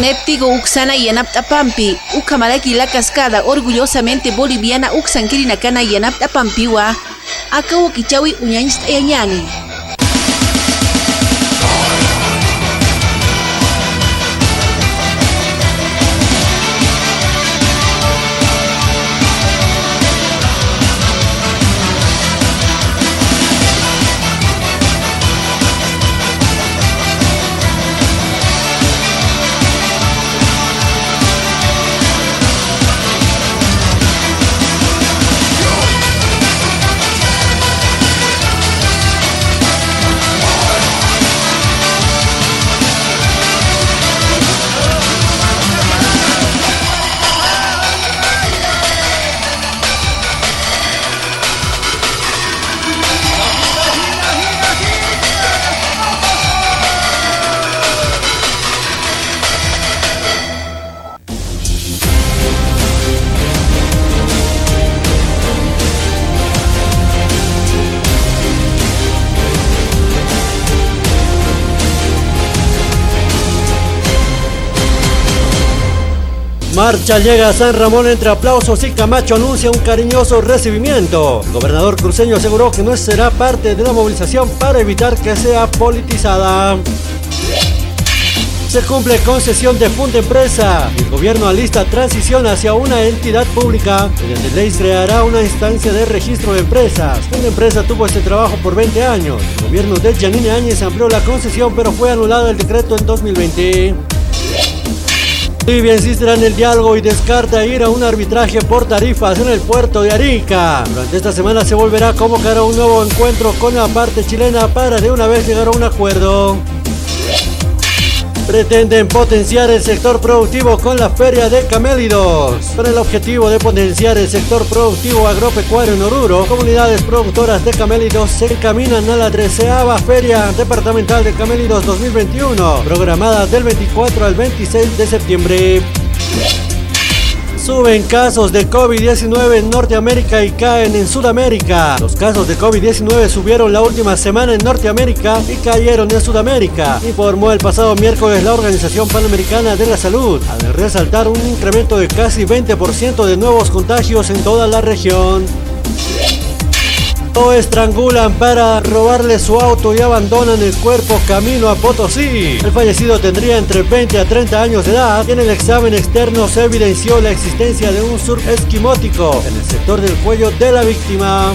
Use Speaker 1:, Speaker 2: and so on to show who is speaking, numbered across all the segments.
Speaker 1: Néptigo Uxana y Anaptapampi, Ucamaraki la cascada, orgullosamente boliviana Uxanquirinacana y Anaptapampiwa, Acabo Kichawi Uñañist Eñani.
Speaker 2: Marcha llega a San Ramón entre aplausos y Camacho anuncia un cariñoso recibimiento. El gobernador cruceño aseguró que no será parte de la movilización para evitar que sea politizada. Se cumple concesión de Fundempresa. El gobierno alista transición hacia una entidad pública. Mediante ley creará una instancia de registro de empresas. Fundempresa tuvo este trabajo por 20 años. El gobierno de Yanine Áñez amplió la concesión, pero fue anulado el decreto en 2020. Bolivia insistirá en el diálogo y descarta ir a un arbitraje por tarifas en el puerto de Arica. Durante esta semana se volverá a convocar a un nuevo encuentro con la parte chilena para de una vez llegar a un acuerdo. Pretenden potenciar el sector productivo con la Feria de Camélidos. Con el objetivo de potenciar el sector productivo agropecuario en Oruro, comunidades productoras de camélidos se encaminan a la 13ª Feria Departamental de Camélidos 2021, programada del 24 al 26 de septiembre. Suben casos de COVID-19 en Norteamérica y caen en Sudamérica. Los casos de COVID-19 subieron la última semana en Norteamérica y cayeron en Sudamérica, informó el pasado miércoles la Organización Panamericana de la Salud, al resaltar un incremento de casi 20% de nuevos contagios en toda la región. Lo estrangulan para robarle su auto y abandonan el cuerpo camino a Potosí. El fallecido tendría entre 20 a 30 años de edad y en el examen externo se evidenció la existencia de un surco esquimótico en el sector del cuello de la víctima.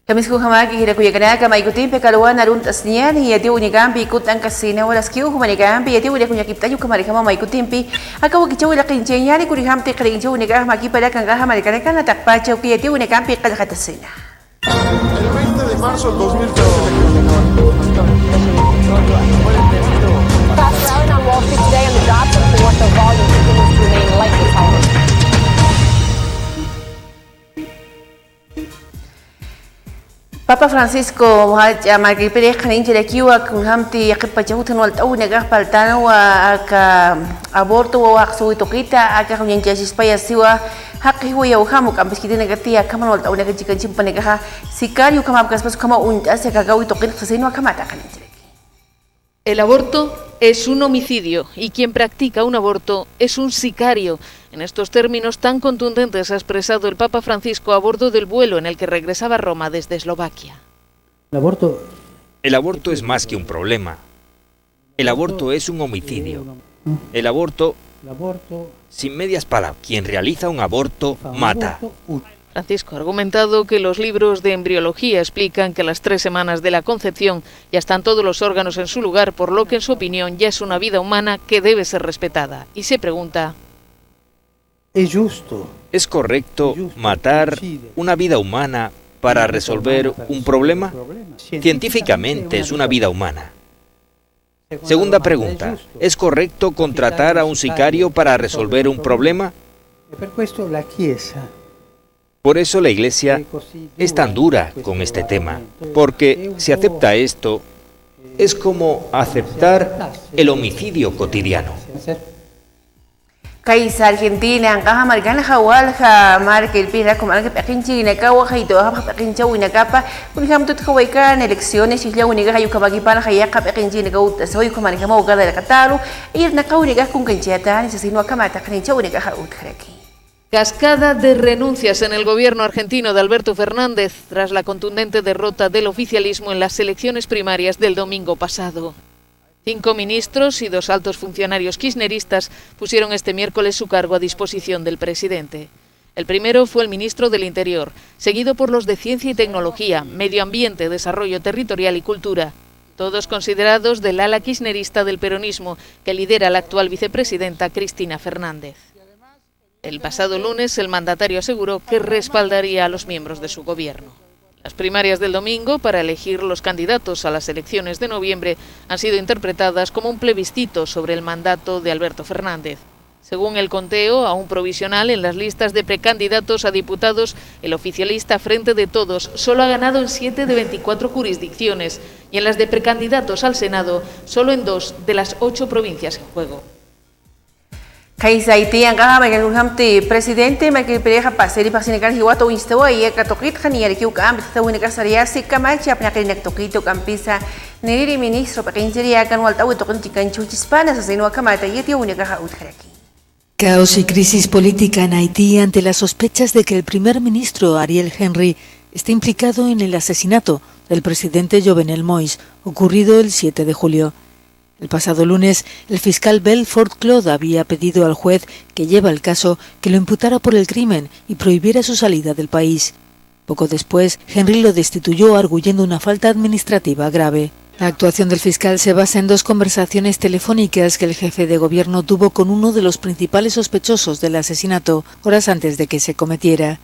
Speaker 1: Kamis ko hamaki hira kuya kana kama ikutin pe kalwa narun tasnian yati unigambi ikut ang kasina wala skiu humanigambi yati uli kunya kipta yu kamari kama ikutin pi akaw kichaw la kinchenyani kuri hamti krinche unigah maki para kanga hamari kana kana takpacho ki yati unigambi kalhatasina.
Speaker 3: El 20 de marzo del 2013
Speaker 4: Fast rally on Wall Street today and the jobs report, the volume continues to remain light this hour.
Speaker 1: Papa Francisco magi pere khanin jere kiwa kun hamti yaqipa jahutan wal taw negah paltana wa aka aborto wa aksu itokita aka kunyan jasis paya siwa haqi huwa ya uhamu kam biskiti negatia kaman wal taw negah jikan chimpa negah sikario kama kaspas kama unta se kagaw itokit sasino kamata khanin jere.
Speaker 5: El aborto es un homicidio y quien practica un aborto es un sicario. En estos términos tan contundentes ha expresado el Papa Francisco a bordo del vuelo en el que regresaba a Roma desde Eslovaquia.
Speaker 6: El aborto es más que un problema. El aborto es un homicidio. El aborto, sin medias palabras, quien realiza un aborto mata.
Speaker 5: Francisco ha argumentado que los libros de embriología explican que a las 3 semanas de la concepción ya están todos los órganos en su lugar, por lo que en su opinión ya es una vida humana que debe ser respetada. Y se pregunta:
Speaker 6: ¿es correcto matar una vida humana para resolver un problema? Científicamente es una vida humana. Segunda pregunta: ¿es correcto contratar a un sicario para resolver un problema? Por eso la Iglesia es tan dura con este tema, porque si acepta esto, Es como aceptar el homicidio cotidiano.
Speaker 1: Kaisa Argentina, Caja Marcana, Jawalja, Marca el Pira, como que Pequinchi, Nacawa, y toda Pequincha, Winacapa, Pujam to Hawaikan, elecciones, y la única Yucabakipana, Hayaka, Pequinchi, Negauta, soy como Manijamo, de Cataru, y el Nacauriga con Cancheta, y se sino a Camata, Cancha, Unica Jautreki.
Speaker 5: Cascada de renuncias en el gobierno argentino de Alberto Fernández tras la contundente derrota del oficialismo en las elecciones primarias del domingo pasado. 5 ministros y 2 altos funcionarios kirchneristas pusieron este miércoles su cargo a disposición del presidente. El primero fue el ministro del Interior, seguido por los de Ciencia y Tecnología, Medio Ambiente, Desarrollo Territorial y Cultura, todos considerados del ala kirchnerista del peronismo que lidera la actual vicepresidenta Cristina Fernández. El pasado lunes, el mandatario aseguró que respaldaría a los miembros de su gobierno. Las primarias del domingo, para elegir los candidatos a las elecciones de noviembre, han sido interpretadas como un plebiscito sobre el mandato de Alberto Fernández. Según el conteo, aún provisional, en las listas de precandidatos a diputados, el oficialista Frente de Todos solo ha ganado en 7 de 24 jurisdicciones y en las de precandidatos al Senado, solo en 2 de las 8 provincias en juego.
Speaker 1: Kaisa iti ang kahamay ng hamti presidente magkipiliha pa sili pa sinikan hiwato instawa iya katokit kaniyari kiu ka ambit tawu ni kasariya si kamachi apna kini naktokito kampisa niri ministro pa kinjiriya kan wal tawu tokin chikan chuchispana sa sinwa kamata yeti unika haut kharaki.
Speaker 7: Caos y crisis política en Haití ante las sospechas de que el primer ministro Ariel Henry está implicado en el asesinato del presidente Jovenel Moïse, ocurrido el 7 de julio. El pasado lunes, el fiscal Belfort Claude había pedido al juez que lleva el caso que lo imputara por el crimen y prohibiera su salida del país. Poco después, Henry lo destituyó arguyendo una falta administrativa grave. La actuación del fiscal se basa en 2 conversaciones telefónicas que el jefe de gobierno tuvo con uno de los principales sospechosos del asesinato, horas antes de que se cometiera.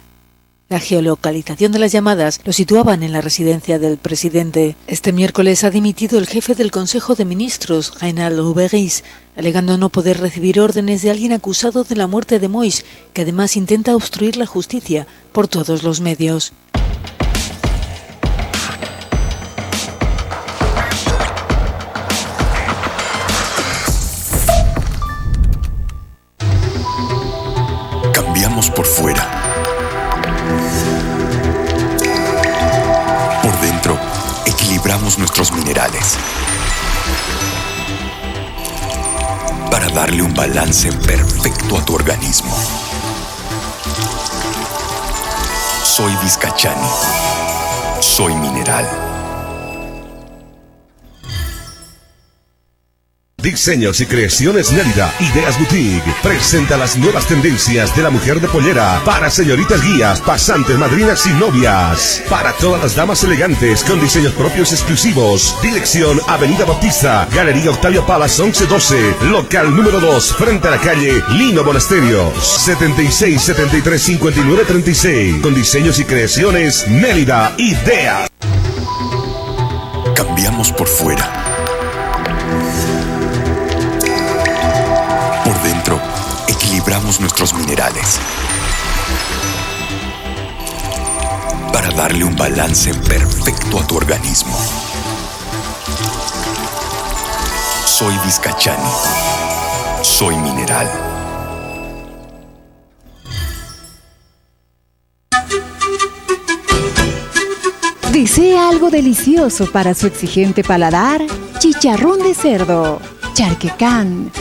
Speaker 7: La geolocalización de las llamadas lo situaban en la residencia del presidente. Este miércoles ha dimitido el jefe del Consejo de Ministros, Reinald Louveris, alegando no poder recibir órdenes de alguien acusado de la muerte de Moïse, que además intenta obstruir la justicia por todos los medios.
Speaker 8: Cambiamos por fuera. Por dentro, equilibramos nuestros minerales para darle un balance perfecto a tu organismo. Soy Vizcachani. Soy mineral.
Speaker 9: Diseños y creaciones Nélida, Ideas Boutique, presenta las nuevas tendencias de la mujer de pollera para señoritas guías, pasantes, madrinas y novias. Para todas las damas elegantes con diseños propios exclusivos. Dirección Avenida Bautista, Galería Octavio Palas 1112, local número 2, frente a la calle Lino Monasterios, 76 73 59 36. Con diseños y creaciones Nélida, Ideas.
Speaker 8: Cambiamos por fuera. Por dentro, equilibramos nuestros minerales para darle un balance perfecto a tu organismo. Soy Vizcachani. Soy mineral.
Speaker 10: ¿Desea algo delicioso para su exigente paladar? Chicharrón de cerdo, charquecán,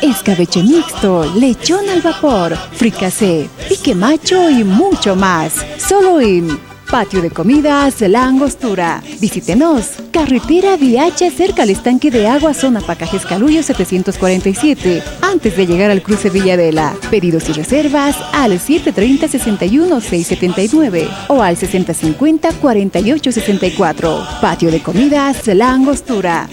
Speaker 10: escabeche mixto, lechón al vapor, fricasé, pique macho y mucho más. Solo en Patio de Comidas La Angostura. Visítenos. Carretera Viacha cerca al estanque de agua, zona Pacajes Caluyo 747. Antes de llegar al cruce Villadela. Pedidos y reservas al 730-61-679 o al 6050-4864. Patio de Comidas La Angostura.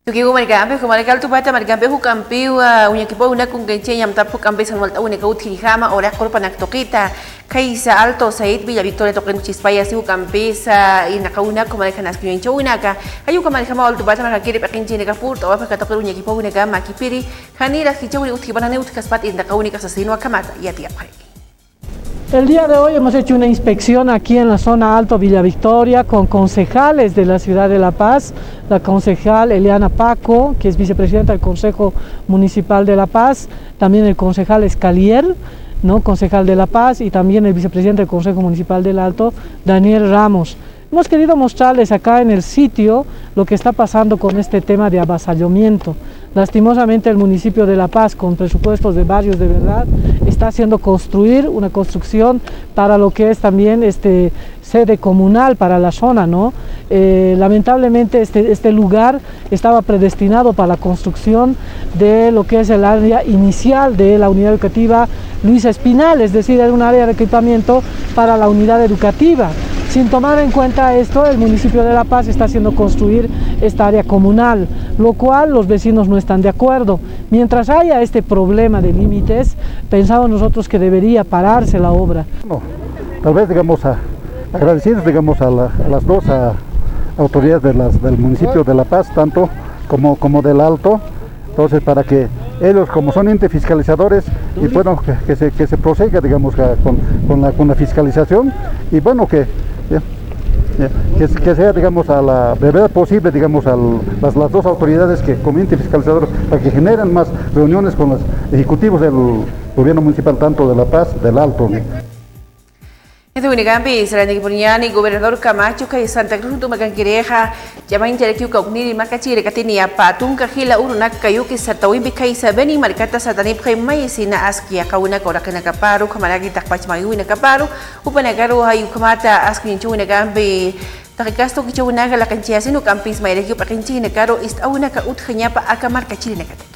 Speaker 1: Tukigo margambe ko margal tu bata margambe ko kampiwa unya kipo una kung genche yam tapo kambe san walta una ka uthi hama ora korpa naktokita kaisa alto said Villa Victoria token chispaya si kampesa ina kauna ko marga nas kyen chuna ka ayu ka marga mal tu bata marga kiri pakin chine ka purto wa ka token unya kipo una ka makipiri kanira ki churi uthi banane uthi kaspat inda kauni ka sasino kamata ya tia pai.
Speaker 11: El día de hoy hemos hecho una inspección aquí en la zona Alto Villa Victoria con concejales de la ciudad de La Paz, la concejal Eliana Paco, que es vicepresidenta del Consejo Municipal de La Paz, también el concejal Escalier, ¿no? Concejal de La Paz, y también el vicepresidente del Consejo Municipal del Alto, Daniel Ramos. Hemos querido mostrarles acá en el sitio lo que está pasando con este tema de avasallamiento. Lastimosamente el municipio de La Paz, con presupuestos de barrios de verdad, está haciendo construir una construcción para lo que es también sede comunal para la zona, ¿no? Lamentablemente este lugar estaba predestinado para la construcción de lo que es el área inicial de la unidad educativa Luisa Espinal, es decir, era un área de equipamiento para la unidad educativa. Sin tomar en cuenta esto, el municipio de La Paz está haciendo construir esta área comunal, lo cual los vecinos no están de acuerdo. Mientras haya este problema de límites, pensamos nosotros que debería pararse la obra.
Speaker 12: No, tal vez, digamos, agradecidos, digamos, a las dos autoridades del municipio de La Paz, tanto como del Alto, entonces para que ellos, como son entes fiscalizadores, y bueno, que se prosiga, digamos, con la fiscalización, y bueno, que sea, digamos, a la brevedad posible, digamos, las dos autoridades que como ente fiscalizador, para que generen más reuniones con los ejecutivos del gobierno municipal, tanto de La Paz, del Alto.
Speaker 1: Itu Unigambi Serani Punyani Gobernador Camacho kay Santa Cruz tu magangkireha jamain jere kiu kauniri makachire katini apa tungka hila urunak kayu ki satawi bikai sabeni markata satanip kay mai sina aski akauna kora kana kaparu kamaragi takpach mayu na kaparu upanagaru hayu kamata aski inchu Unigambi takikasto ki chuna la kanchia sinu kampis mai rekiu pakinchi na karo ist auna ka uthanya pa akamar kachire na kataki.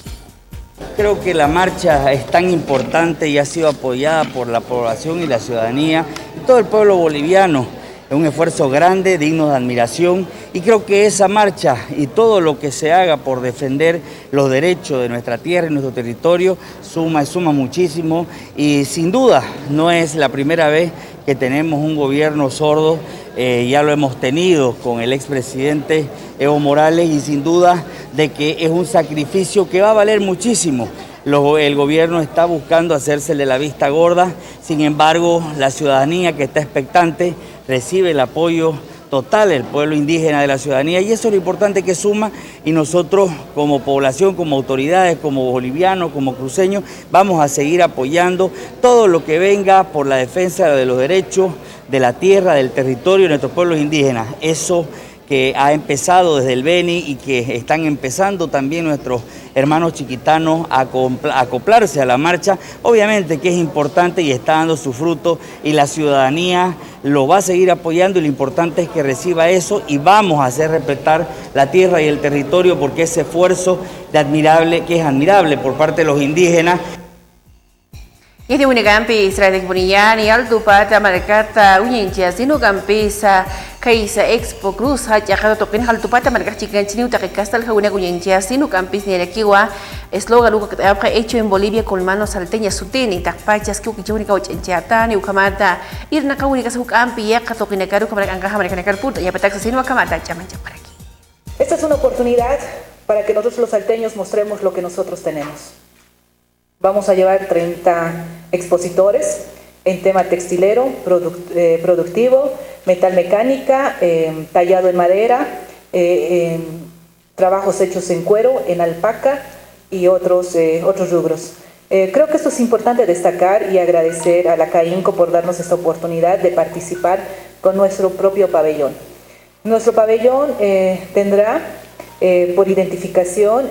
Speaker 13: Creo que la marcha es tan importante y ha sido apoyada por la población y la ciudadanía y todo el pueblo boliviano. Es un esfuerzo grande, digno de admiración, y creo que esa marcha y todo lo que se haga por defender los derechos de nuestra tierra y nuestro territorio suma muchísimo, y sin duda no es la primera vez que tenemos un gobierno sordo. Ya lo hemos tenido con el expresidente Evo Morales, y sin duda de que es un sacrificio que va a valer muchísimo. El gobierno está buscando hacérsele la vista gorda, sin embargo la ciudadanía que está expectante recibe el apoyo total del pueblo indígena, de la ciudadanía, y eso es lo importante que suma, y nosotros como población, como autoridades, como bolivianos, como cruceños, vamos a seguir apoyando todo lo que venga por la defensa de los derechos de la tierra, del territorio de nuestros pueblos indígenas. Eso que ha empezado desde el Beni y que están empezando también nuestros hermanos chiquitanos a acoplarse a la marcha, obviamente que es importante y está dando su fruto, y la ciudadanía lo va a seguir apoyando, y lo importante es que reciba eso, y vamos a hacer respetar la tierra y el territorio, porque ese esfuerzo que es admirable por parte de los indígenas.
Speaker 1: Ini Unigambi Strategic Buniani Alto Pata Marcata Unincha Sino Gampesa Kaisa Expo Cruz Haja Token Alto Pata Marcachi Ganchini Utakastal Hauna Unincha Sino Campis Nerekiwa eslogan que ha hecho en Bolivia con manos salteñas sutini takpachas que ukichunika uchenchiatani ukamata irna kaunika sukampi ya katokinakaru kamaranga markanakar puta ya pataxa sino akamata chamancha para aquí.
Speaker 14: Esta es una oportunidad para que nosotros los salteños mostremos lo que nosotros tenemos. Vamos a llevar 30 expositores en tema textilero, productivo, metal mecánica, tallado en madera, trabajos hechos en cuero, en alpaca y otros rubros. Creo que esto es importante destacar y agradecer a la CAINCO por darnos esta oportunidad de participar con nuestro propio pabellón. Nuestro pabellón tendrá por identificación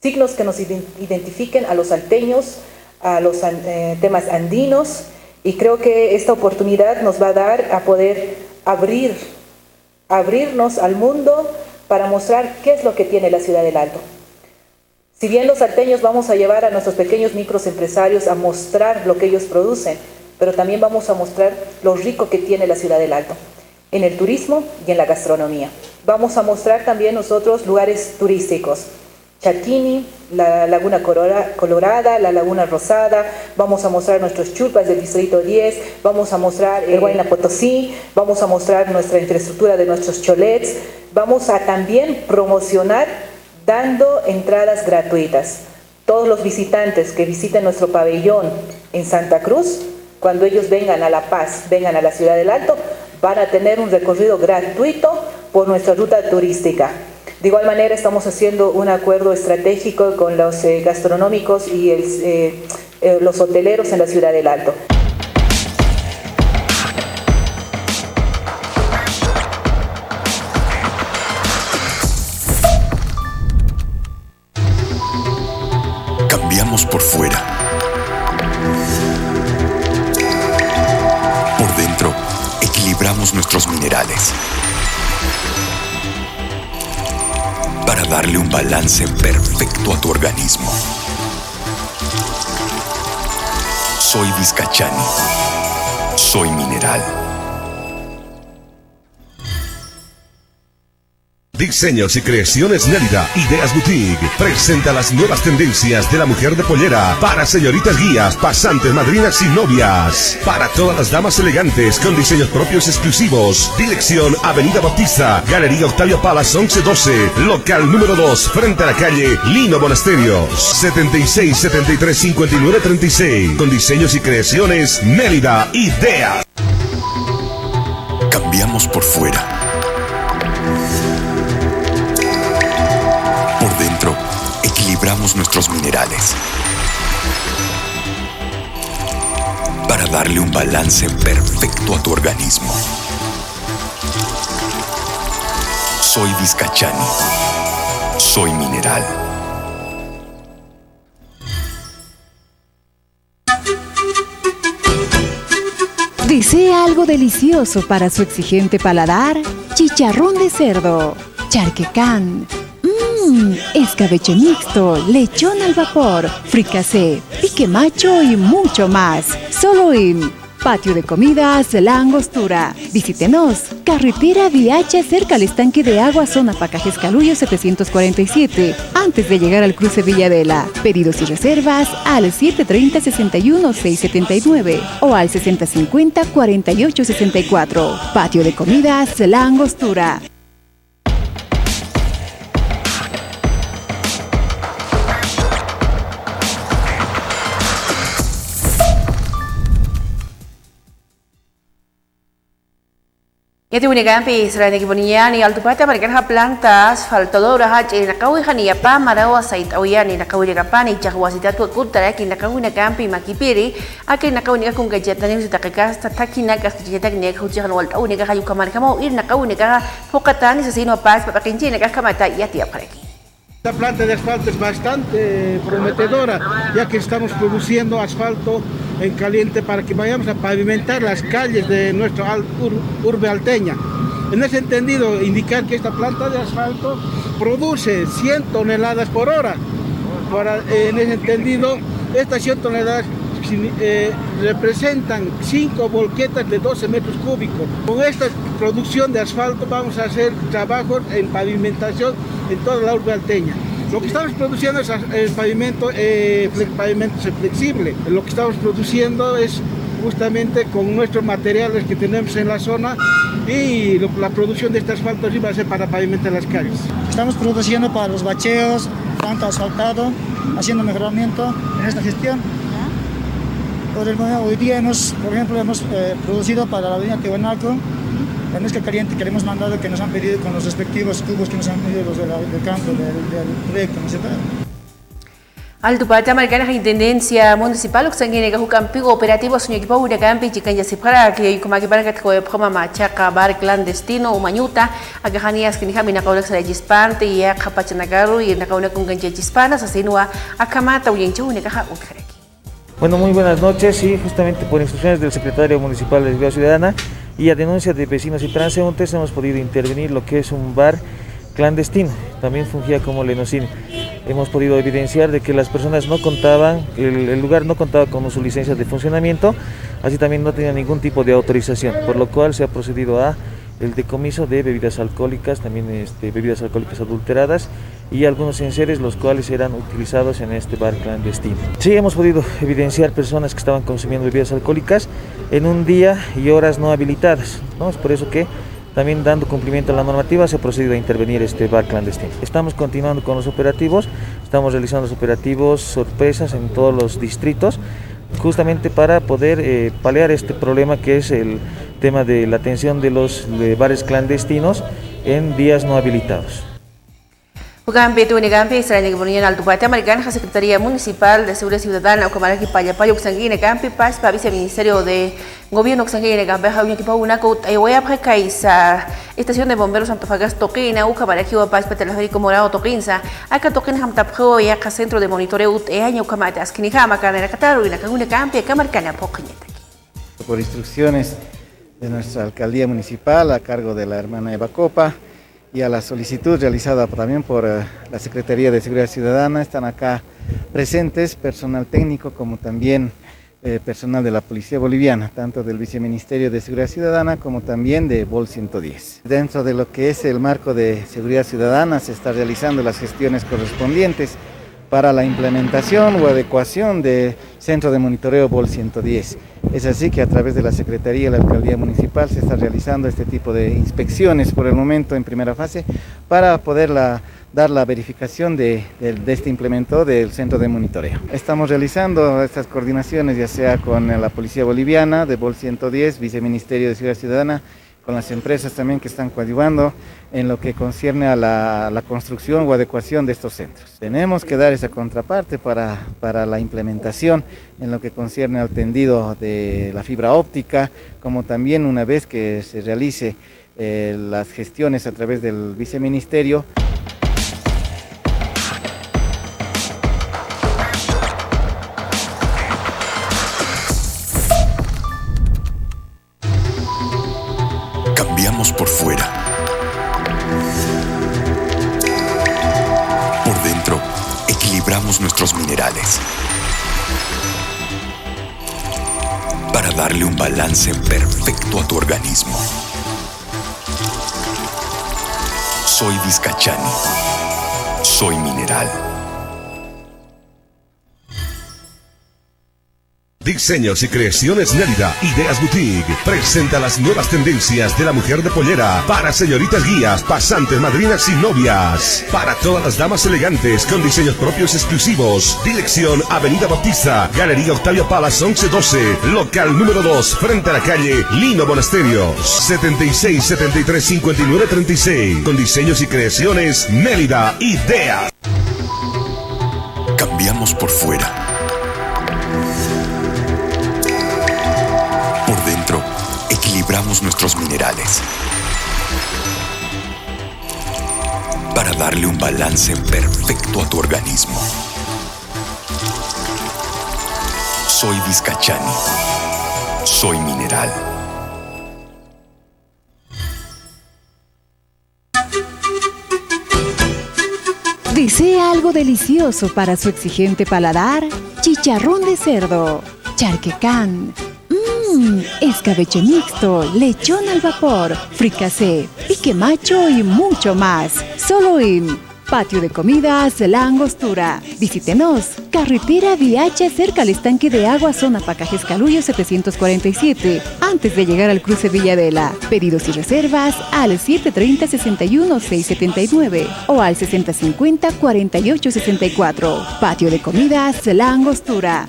Speaker 14: signos que nos identifiquen a los salteños, a los temas andinos, y creo que esta oportunidad nos va a dar a poder abrirnos al mundo para mostrar qué es lo que tiene la ciudad del Alto. Si bien los salteños vamos a llevar a nuestros pequeños microempresarios a mostrar lo que ellos producen, pero también vamos a mostrar lo rico que tiene la ciudad del Alto. en el turismo y en la gastronomía. Vamos a mostrar también nosotros lugares turísticos. Charquini, la Laguna Colorada, la Laguna Rosada, vamos a mostrar nuestros chulpas del Distrito 10, vamos a mostrar el Huayna Potosí, vamos a mostrar nuestra infraestructura de nuestros cholets, vamos a también promocionar dando entradas gratuitas. Todos los visitantes que visiten nuestro pabellón en Santa Cruz, cuando ellos vengan a La Paz, vengan a la Ciudad del Alto, van a tener un recorrido gratuito por nuestra ruta turística. De igual manera estamos haciendo un acuerdo estratégico con los gastronómicos y los hoteleros en la Ciudad del Alto.
Speaker 8: Cambiamos por fuera. Por dentro, equilibramos nuestros minerales. Para darle un balance perfecto a tu organismo. Soy Vizcachani. Soy mineral.
Speaker 9: Diseños y creaciones Nélida, Ideas Boutique, presenta las nuevas tendencias de la mujer de pollera para señoritas guías, pasantes, madrinas y novias. Para todas las damas elegantes con diseños propios exclusivos. Dirección Avenida Bautista, Galería Octavio Palas 1112, local número 2, frente a la calle Lino Monasterios, 76 73 59 36. Con diseños y creaciones Nélida, Ideas.
Speaker 8: Cambiamos por fuera. Por dentro, equilibramos nuestros minerales. Para darle un balance perfecto a tu organismo. Soy Vizcachani. Soy mineral.
Speaker 10: ¿Desea algo delicioso para su exigente paladar? Chicharrón de cerdo, charquecán, escabeche mixto, lechón al vapor, fricasé, pique macho y mucho más. Solo en Patio de Comidas La Angostura. Visítenos. Carretera Viacha cerca al estanque de agua, zona Pacajes Caluyo 747, antes de llegar al cruce Villadela. Pedidos y reservas al 730-61-679 o al 6050-4864. Patio de Comidas La Angostura.
Speaker 1: Yati unigampi selain kibunian ni altupata mereka planta asfaltadora haji nakawi khania pa marawa sait awiani nakawi kapani chahwasita tu kutara ki nakawi nagampi makipiri akin nakawi ni akung gajatan ni sutakas tatakina kas kijetak ni khujihan wal tau ni kayu kamar kamau ir nakawi ni ka fokatan sa sino pas papakinchi ni kamata yati apareki.
Speaker 15: La planta de asfalto es bastante prometedora, ya que estamos produciendo asfalto en caliente para que vayamos a pavimentar las calles de nuestra urbe alteña. En ese entendido, indicar que esta planta de asfalto produce 100 toneladas por hora. En ese entendido, estas 100 toneladas representan 5 volquetas de 12 metros cúbicos. Con esta producción de asfalto vamos a hacer trabajos en pavimentación en toda la urbe alteña. Lo que estamos produciendo es el pavimento flexible. Lo que estamos produciendo es justamente con nuestros materiales que tenemos en la zona, y la producción de este asfalto va a ser para pavimentar las calles.
Speaker 16: Estamos produciendo para los bacheos, tanto asfaltado, haciendo mejoramiento en esta gestión. Hoy día hemos producido para la avenida Tiwanaku, la mezcla caliente que le hemos mandado, que nos han pedido con los respectivos tubos que nos han pedido los del campo, del proyecto, ¿no es cierto?
Speaker 1: Altupata marcana la Intendencia Municipal que sangue nega campi operativo sunyo kipa una campi chikan ya sipara que como que para que programa machaca bar clandestino umañuta agahanias que ni hamina kaulak sa regispante ya kapachanagaru y na kauna con ganche chispana sa sinua akamata uyenchu nega ha utjareki.
Speaker 17: Bueno, muy buenas noches. Sí, justamente por instrucciones del secretario municipal de Seguridad Ciudadana y a denuncia de vecinos y transeúntes hemos podido intervenir lo que es un bar clandestino, también fungía como lenocine. Hemos podido evidenciar de que las personas no contaban, el lugar no contaba con su licencia de funcionamiento, así también no tenía ningún tipo de autorización, por lo cual se ha procedido a el decomiso de bebidas alcohólicas, también bebidas alcohólicas adulteradas y algunos enseres los cuales eran utilizados en este bar clandestino. Sí, hemos podido evidenciar personas que estaban consumiendo bebidas alcohólicas en un día y horas no habilitadas, ¿no? Es por eso que también dando cumplimiento a la normativa se ha procedido a intervenir este bar clandestino. Estamos continuando con los operativos, estamos realizando los operativos sorpresas en todos los distritos, justamente para poder paliar este problema que es el tema de la atención de los bares clandestinos en días no habilitados.
Speaker 1: Ugambe tu negambe Israel Gobernador Alto Pata Americana Secretaría Municipal de Seguridad Ciudadana Ukamara Kipaya Payo Xangui negambe pas pa Viceministerio de Gobierno Xangui negambe Hauña Kipa una ko ayuya prekaisa Estación de Bomberos Antofagasta Toquina Ukamara Kiwa pas pa Teleférico Morado Toquinsa Aka Toquina Hamtapjo ya ka Centro de Monitoreo año Ukamata Askinijama Canera Cataru y la Kaguna Campe Camarcana Poquineta.
Speaker 18: Por instrucciones de nuestra alcaldía municipal a cargo de la hermana Eva Copa y a la solicitud realizada también por la Secretaría de Seguridad Ciudadana, están acá presentes personal técnico como también personal de la Policía Boliviana, tanto del Viceministerio de Seguridad Ciudadana como también de BOL 110. Dentro de lo que es el marco de seguridad ciudadana se están realizando las gestiones correspondientes para la implementación o adecuación del Centro de Monitoreo BOL 110. Es así que a través de la Secretaría y la Alcaldía Municipal se está realizando este tipo de inspecciones por el momento en primera fase para poder dar la verificación de este implemento del Centro de Monitoreo. Estamos realizando estas coordinaciones ya sea con la Policía Boliviana de BOL 110, Viceministerio de Seguridad Ciudadana, con las empresas también que están coadyuvando en lo que concierne a la construcción o adecuación de estos centros. Tenemos que dar esa contraparte para la implementación en lo que concierne al tendido de la fibra óptica, como también una vez que se realice las gestiones a través del Viceministerio.
Speaker 8: Cambiamos por fuera. Por dentro, equilibramos nuestros minerales para darle un balance perfecto a tu organismo. Soy Vizcachani. Soy mineral.
Speaker 9: Diseños y creaciones Nélida, Ideas Boutique, presenta las nuevas tendencias de la mujer de pollera para señoritas guías, pasantes, madrinas y novias. Para todas las damas elegantes con diseños propios exclusivos. Dirección Avenida Bautista, Galería Octavio Palas 1112, local número 2, frente a la calle Lino Monasterios, 76 73 59 36. Con diseños y creaciones Nélida, Ideas.
Speaker 8: Cambiamos por fuera. Por dentro, equilibramos nuestros minerales para darle un balance perfecto a tu organismo. Soy Vizcachani. Soy mineral.
Speaker 10: ¿Desea algo delicioso para su exigente paladar? Chicharrón de cerdo, charquecán, escabeche mixto, lechón al vapor, fricasé, pique macho y mucho más. Solo en Patio de Comidas La Angostura. Visítenos. Carretera Viacha cerca al estanque de agua, zona Pacajes Caluyo 747. Antes de llegar al cruce Villadela. Pedidos y reservas al 730-61-679 o al 6050-4864. Patio de Comidas La Angostura.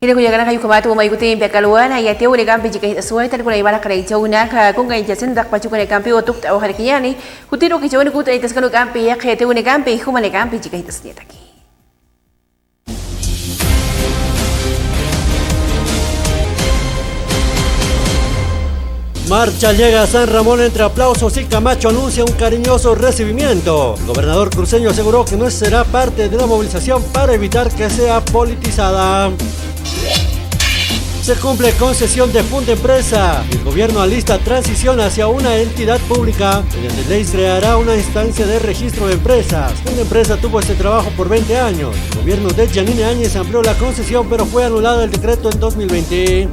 Speaker 1: Ila ko yagan kayo kumato maikuti yung pekaluan ay ate uli kampi jika asuay tal ko na ibara kare chaw na ka kung kay jasen dak pachu kane kampi otuk ta ohar kiyani kutiro ki chaw ni kuta itas kanu kampi ya kete uli kampi humane kampi jika itas niya taki.
Speaker 2: Marcha llega a San Ramón entre aplausos y Camacho anuncia un cariñoso recibimiento. El gobernador cruceño aseguró que no será parte de la movilización para evitar que sea politizada. Se cumple concesión de Funda Empresa. El gobierno alista transición hacia una entidad pública. Mediante ley creará una instancia de registro de empresas. Funda Empresa tuvo este trabajo por 20 años. El gobierno de Yanine Áñez amplió la concesión, pero fue anulado el decreto en 2020.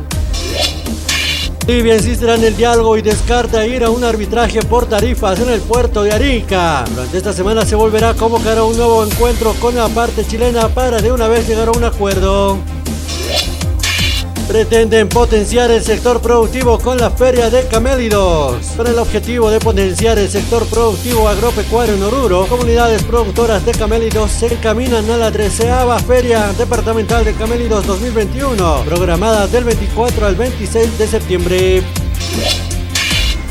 Speaker 2: Libia insistirá en el diálogo y descarta ir a un arbitraje por tarifas en el puerto de Arica. Durante esta semana se volverá a convocar a un nuevo encuentro con la parte chilena para de una vez llegar a un acuerdo. Pretenden potenciar el sector productivo con la Feria de Camélidos. Con el objetivo de potenciar el sector productivo agropecuario en Oruro, comunidades productoras de camélidos se encaminan a la 13ª Feria Departamental de Camélidos 2021, programada del 24 al 26 de septiembre.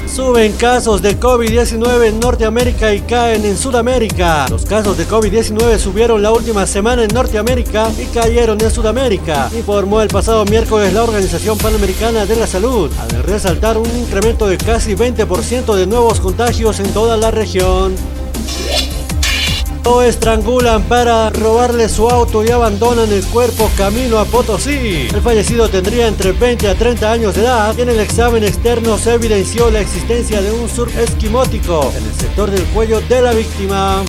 Speaker 2: Suben casos de COVID-19 en Norteamérica y caen en Sudamérica. Los casos de COVID-19 subieron la última semana en Norteamérica y cayeron en Sudamérica, informó el pasado miércoles la Organización Panamericana de la Salud, al resaltar un incremento de casi 20% de nuevos contagios en toda la región. Lo estrangulan para robarle su auto y abandonan el cuerpo camino a Potosí. El fallecido tendría entre 20 a 30 años de edad y en el examen externo se evidenció la existencia de un surf esquimótico en el sector del cuello de la víctima.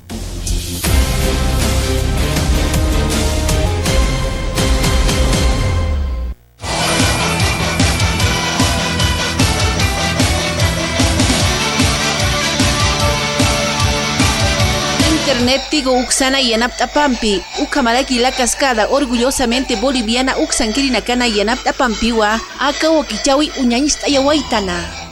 Speaker 1: Internet Tigo Uxana y Yanaptapampi, Ucamaraki la cascada orgullosamente boliviana Uxankirinacana y Yanaptapampiwa, Aka Wakichawi Uñañista Yawaitana.